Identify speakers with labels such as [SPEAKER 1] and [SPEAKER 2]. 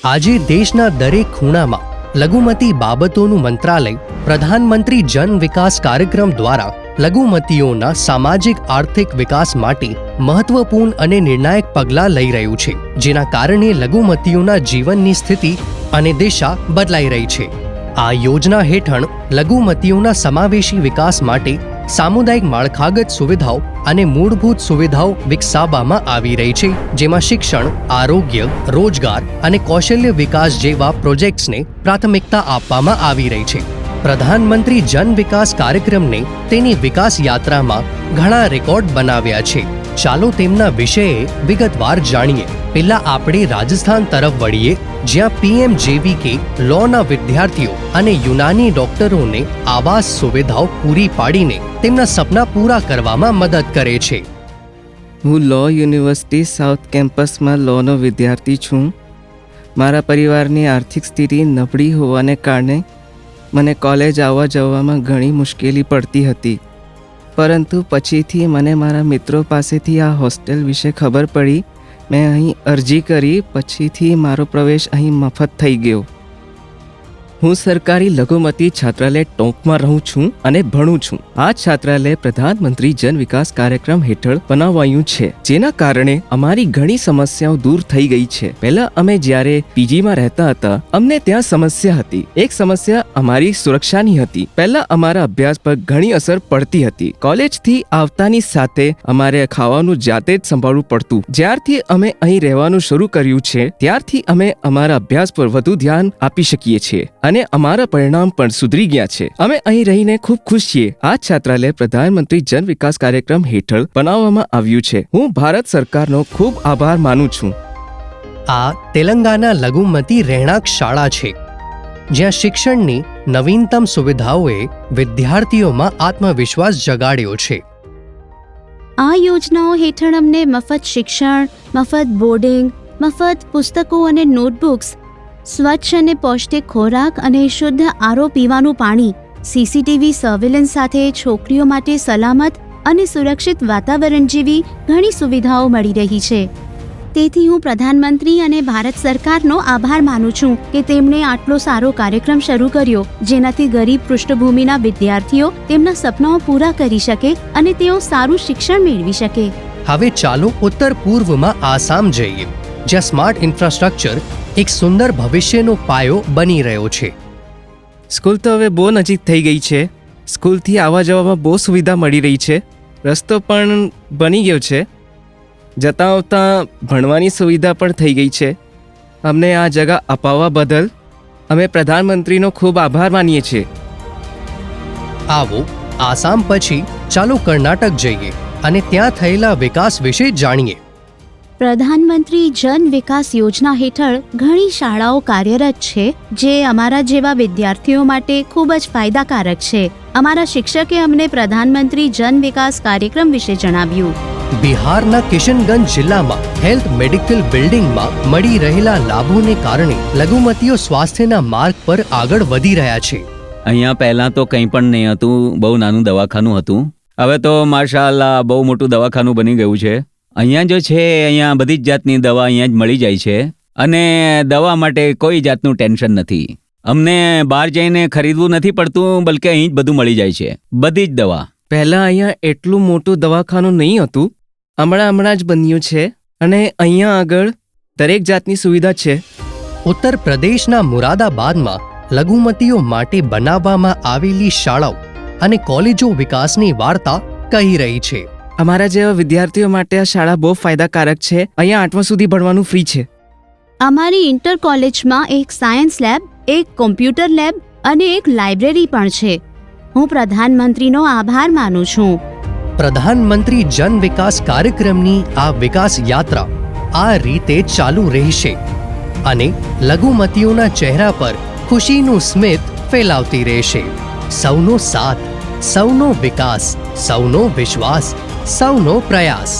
[SPEAKER 1] આજે દેશના દરેક ખૂણામાં લઘુમતી બાબતોનું મંત્રાલય પ્રધાનમંત્રી જન વિકાસ કાર્યક્રમ દ્વારા લઘુમતીઓના સામાજિક આર્થિક વિકાસ માટે મહત્વપૂર્ણ અને નિર્ણાયક પગલાં લઈ રહ્યું છે, જેના કારણે લઘુમતીઓના જીવનની સ્થિતિ અને દિશા બદલાઈ રહી છે. આ યોજના હેઠળ લઘુમતીઓના સમાવેશી વિકાસ માટે સામુદાયિક માળખાગત સુવિધાઓ અને મૂળભૂત સુવિધાઓ વિકસાવવામાં આવી રહી છે, જેમાં શિક્ષણ, આરોગ્ય, રોજગાર અને કૌશલ્ય વિકાસ જેવા પ્રોજેક્ટ્સને પ્રાથમિકતા આપવામાં આવી રહી છે. પ્રધાનમંત્રી જન વિકાસ કાર્યક્રમને તેની વિકાસ યાત્રામાં ઘણા રેકોર્ડ બનાવ્યા છે. ચાલો તેમના વિષયે વિગતવાર જાણીએ. પહેલા આપણે રાજસ્થાન તરફ વળીએ, જ્યાં PMJVK લોના વિદ્યાર્થીઓ અને યુનાની ડોક્ટરોને આવાસ સુવિધાઓ પૂરી પાડીને તેમના સપના પૂરા કરવામાં મદદ કરે છે.
[SPEAKER 2] હું લો યુનિવર્સિટી સાઉથ કેમ્પસમાં લોનો વિદ્યાર્થી છું. મારા પરિવારની આર્થિક સ્થિતિ નબળી હોવાને કારણે મને કોલેજ આવવા જવામાં ઘણી મુશ્કેલી પડતી હતી, પરંતુ પછીથી મને મારા મિત્રો પાસેથી આ હોસ્ટેલ વિશે ખબર પડી. મેં અહીં અરજી કરી, પછીથી મારો પ્રવેશ અહીં મફત થઈ ગયો. હું સરકારી લઘુમતી છાત્રાલય ટોંકમાં રહું છું અને ભણું છું. આ છાત્રાલય પ્રધાનમંત્રી જન વિકાસ કાર્યક્રમ હેઠળ બનાવાયું છે, જેના કારણે અમારી ઘણી સમસ્યાઓ દૂર થઈ ગઈ છે. પહેલા અમે જ્યારે પીજીમાં રહેતા હતા, અમને ત્યાં સમસ્યા હતી. એક સમસ્યા અમારી સુરક્ષાની હતી. પહેલા અમારા અભ્યાસ પર ઘણી અસર પડતી હતી. કોલેજથી આવતાની સાથે અમારે ખાવાનું જાતે જ સંભાળવું પડતું. જ્યારથી અમે અહીં રહેવાનું શરૂ કર્યું છે, ત્યારથી અમે અમારા અભ્યાસ પર વધુ ધ્યાન આપી શકીએ છીએ અને અમારા પરિણામ પણ સુધરી ગયા છે. અમે અહીં રહીને ખૂબ ખુશ છીએ. આ છાત્રાલય પ્રધાનમંત્રી જન વિકાસ કાર્યક્રમ હેઠળ બનાવવામાં આવ્યું છે. હું ભારત સરકારનો ખૂબ આભાર માનું છું.
[SPEAKER 1] આ તેલંગાના લઘુમતી રહેણાંક શાળા છે, જ્યાં શિક્ષણની નવીનતમ સુવિધાઓએ વિદ્યાર્થીઓમાં આત્મવિશ્વાસ જગાડ્યો છે.
[SPEAKER 3] આ યોજનાઓ હેઠળ અમને મફત શિક્ષણ, મફત બોર્ડિંગ, મફત પુસ્તકો અને નોટબુક્સ, સ્વચ્છ અને પૌષ્ટિક ખોરાક અને શુદ્ધ આરો પીવાનું પાણી, CCTV સર્વેલન્સ સાથે છોકરીઓ માટે સલામત અને સુરક્ષિત વાતાવરણ જેવી ઘણી સુવિધાઓ મળી રહી છે. તેથી હું પ્રધાનમંત્રી અને ભારત સરકારનો આભાર માનું છું કે તેમણે આટલો સારો કાર્યક્રમ શરૂ કર્યો, જેનાથી ગરીબ પૃષ્ઠભૂમિના વિદ્યાર્થીઓ તેમના સપનાઓ પૂરા કરી શકે અને તેઓ સારું શિક્ષણ મેળવી શકે.
[SPEAKER 1] હવે ચાલો ઉત્તર પૂર્વમાં આસામ જઈએ, જ્યાં સ્માર્ટ ઇન્ફ્રાસ્ટ્રક્ચર એક સુંદર ભવિષ્યનો પાયો બની રહ્યો છે.
[SPEAKER 2] સ્કૂલ તો હવે બહુ નજીક થઈ ગઈ છે. સ્કૂલથી આવવા જવામાં બહુ સુવિધા મળી રહી છે. રસ્તો પણ બની ગયો છે. જતાં આવતાં ભણવાની સુવિધા પણ થઈ ગઈ છે. અમને આ જગા અપાવવા બદલ અમે પ્રધાનમંત્રીનો ખૂબ આભાર માનીએ છીએ.
[SPEAKER 1] આવો, આસામ પછી ચાલો કર્ણાટક જઈએ અને ત્યાં થયેલા વિકાસ વિશે જાણીએ.
[SPEAKER 3] પ્રધાનમંત્રી જન વિકાસ યોજના હેઠળ ઘણી શાળાઓ કાર્યરત છે, જે અમારા જેવા વિદ્યાર્થીઓ માટે ખૂબ જ ફાયદાકારક છે. અમારા શિક્ષકે અમને પ્રધાનમંત્રી જન વિકાસ કાર્યક્રમ વિશે જણાવ્યું.
[SPEAKER 1] બિહારના કિશનગંજ જિલ્લામાં હેલ્થ મેડિકલ બિલ્ડિંગમાં મળી રહેલા લાભોને કારણે લઘુમતીઓ સ્વાસ્થ્યના માર્ગ પર આગળ વધી રહ્યા છે.
[SPEAKER 4] અહીંયા પહેલાં તો કંઈ પણ નહીં હતું, બહુ નાનું દવાખાનું હતું. હવે તો માશાઅલ્લાહ બહુ મોટું દવાખાનું બની ગયું છે. અહીંયા જો છે, અહીંયા બધી જ જાતની દવા અહીંયા જ મળી જાય છે અને દવા માટે કોઈ જાતનું ટેન્શન નથી. અમને બહાર જઈને ખરીદવું નથી પડતું, બલકે અહીં જ બધું મળી જાય છે, બધી જ દવા.
[SPEAKER 2] પહેલાં અહીંયા એટલું મોટું દવાખાનું નહીં હતું, હમણાં જ બન્યું છે અને અહીંયા આગળ દરેક જાતની સુવિધા છે.
[SPEAKER 1] ઉત્તર પ્રદેશના મુરાદાબાદમાં લઘુમતીઓ માટે બનાવવામાં આવેલી શાળાઓ અને કોલેજો વિકાસની વાર્તા કહી રહી છે.
[SPEAKER 2] અમારા જેવા વિદ્યાર્થીઓ માટે આ શાળા બહુ ફાયદાકારક છે. અહીંયા 8મા સુધી ભણવાનું ફ્રી છે.
[SPEAKER 3] અમારી ઇન્ટર કોલેજમાં એક સાયન્સ લેબ, એક કોમ્પ્યુટર લેબ અને એક લાઇબ્રેરી પણ છે. હું પ્રધાનમંત્રીનો આભાર માનું છું.
[SPEAKER 1] પ્રધાનમંત્રી જન વિકાસ કાર્યક્રમની આ વિકાસ યાત્રા આ રીતે ચાલુ રહેશે અને લઘુમતીઓના ચહેરા પર ખુશીનું સ્મિત ફેલાવતી રહેશે. સૌનો સાથ, સૌનો વિકાસ, સૌનો વિશ્વાસ, સૌનો પ્રયાસ.